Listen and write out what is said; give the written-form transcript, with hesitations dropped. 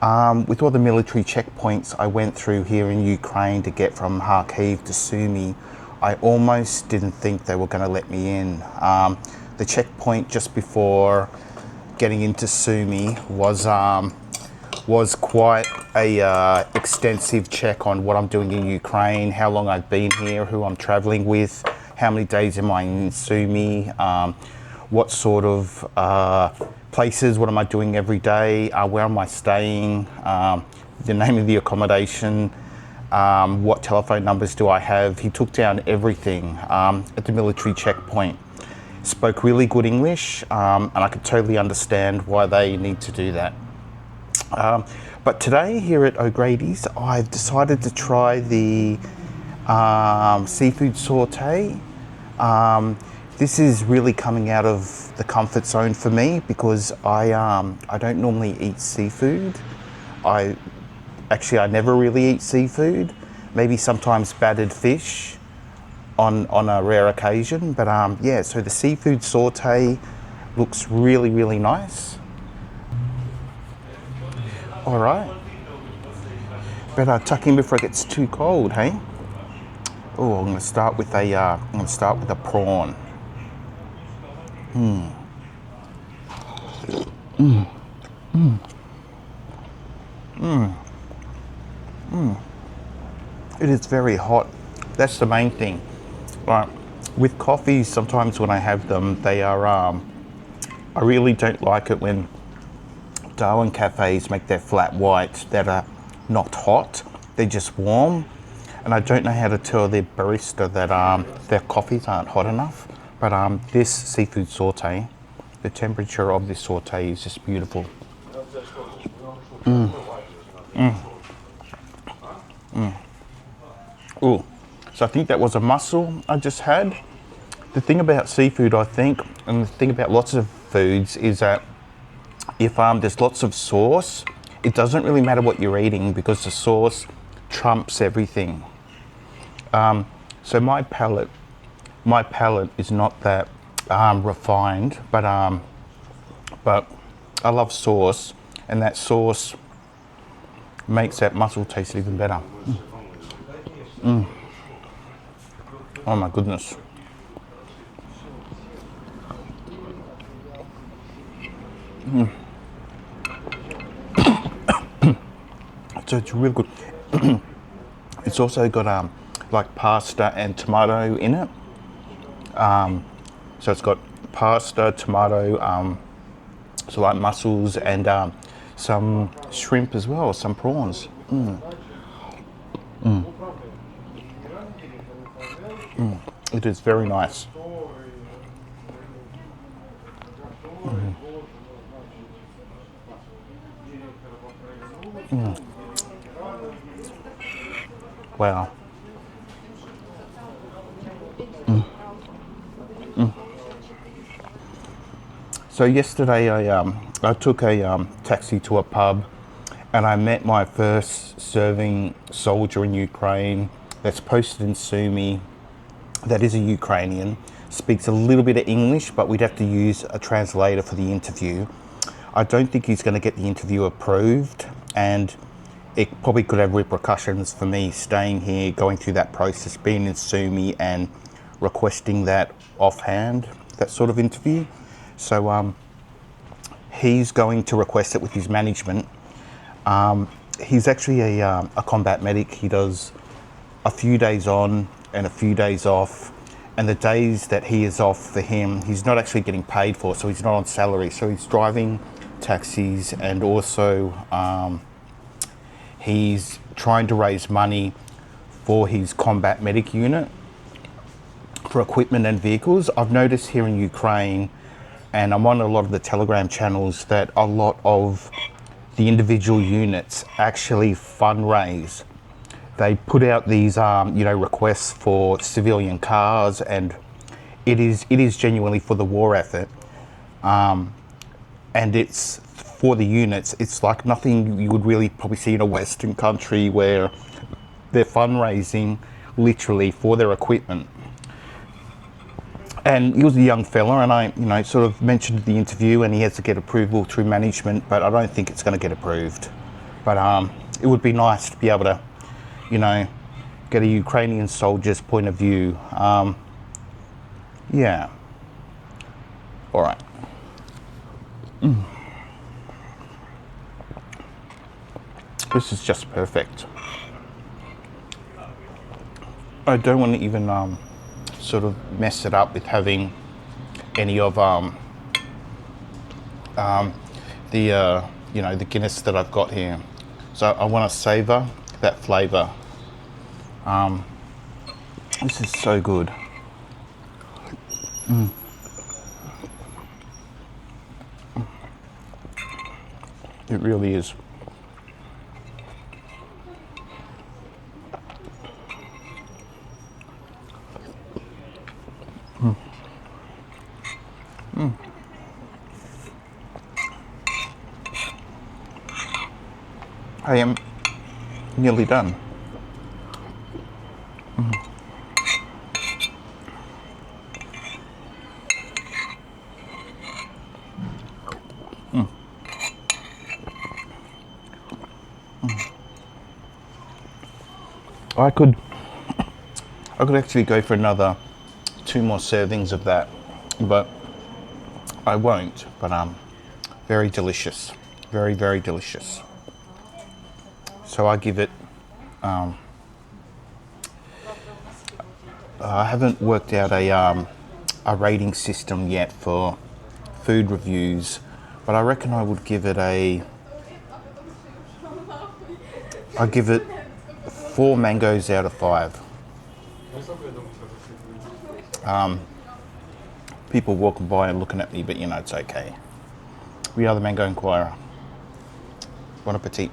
With all the military checkpoints I went through here in Ukraine to get from Kharkiv to Sumy, I almost didn't think they were going to let me in. The checkpoint just before getting into Sumy was quite a extensive check on what I'm doing in Ukraine, how long I've been here, who I'm traveling with, how many days am I in Sumy, what sort of places, what am I doing every day, where am I staying, the name of the accommodation, what telephone numbers do I have. He took down everything at the military checkpoint. Spoke really good English, and I could totally understand why they need to do that. But today here at O'Grady's, I've decided to try the seafood saute. This is really coming out of the comfort zone for me because I don't normally eat seafood. I never really eat seafood. Maybe sometimes battered fish on a rare occasion. But yeah, so the seafood saute looks really, really nice. All right. Better tuck in before it gets too cold, hey? Oh, I'm gonna start with a prawn. It is very hot. That's the main thing. Right. With coffees, sometimes when I have them, they are. I really don't like it when Darwin cafes make their flat whites that are not hot. They're just warm, and I don't know how to tell their barista that their coffees aren't hot enough. But this seafood saute, the temperature of this saute is just beautiful. Ooh, so I think that was a mussel I just had. The thing about seafood, I think, and the thing about lots of foods is that if there's lots of sauce, it doesn't really matter what you're eating because the sauce trumps everything. So my palate is not that refined, but I love sauce, and that sauce makes that mussel taste even better. Oh my goodness. So it's really good. It's also got like pasta and tomato in it. So it's got pasta, tomato, so like mussels and some shrimp as well, some prawns. It is very nice. Wow. So yesterday I took a taxi to a pub, and I met my first serving soldier in Ukraine that's posted in Sumy, that is a Ukrainian, speaks a little bit of English, but we'd have to use a translator for the interview. I don't think he's going to get the interview approved, and it probably could have repercussions for me staying here, going through that process, being in Sumy and requesting that offhand, that sort of interview. So he's going to request it with his management. He's actually a combat medic. He does a few days on and a few days off, and the days that he is off for him, he's not actually getting paid for, so he's not on salary. So he's driving taxis, and also he's trying to raise money for his combat medic unit for equipment and vehicles. I've noticed here in Ukraine, and I'm on a lot of the Telegram channels, that a lot of the individual units actually fundraise. They put out these, requests for civilian cars, and it is genuinely for the war effort. And it's for the units. It's like nothing you would really probably see in a Western country where they're fundraising literally for their equipment. And he was a young fella, and I, sort of mentioned the interview, and he has to get approval through management, but I don't think it's going to get approved. But it would be nice to be able to, you know, get a Ukrainian soldier's point of view. Yeah. All right. This is just perfect. I don't want to even sort of mess it up with having any of the you know, the Guinness that I've got here. So I want to savor that flavor. This is so good. It really is. I am nearly done. I could actually go for another 2 more servings of that, but I won't. But very delicious, very, very delicious. So I give it. I haven't worked out a rating system yet for food reviews, but I reckon I would give it I give it 4 mangoes out of 5. People walking by and looking at me, but you know, it's okay. We are the Mango Inquirer. Bon appetit.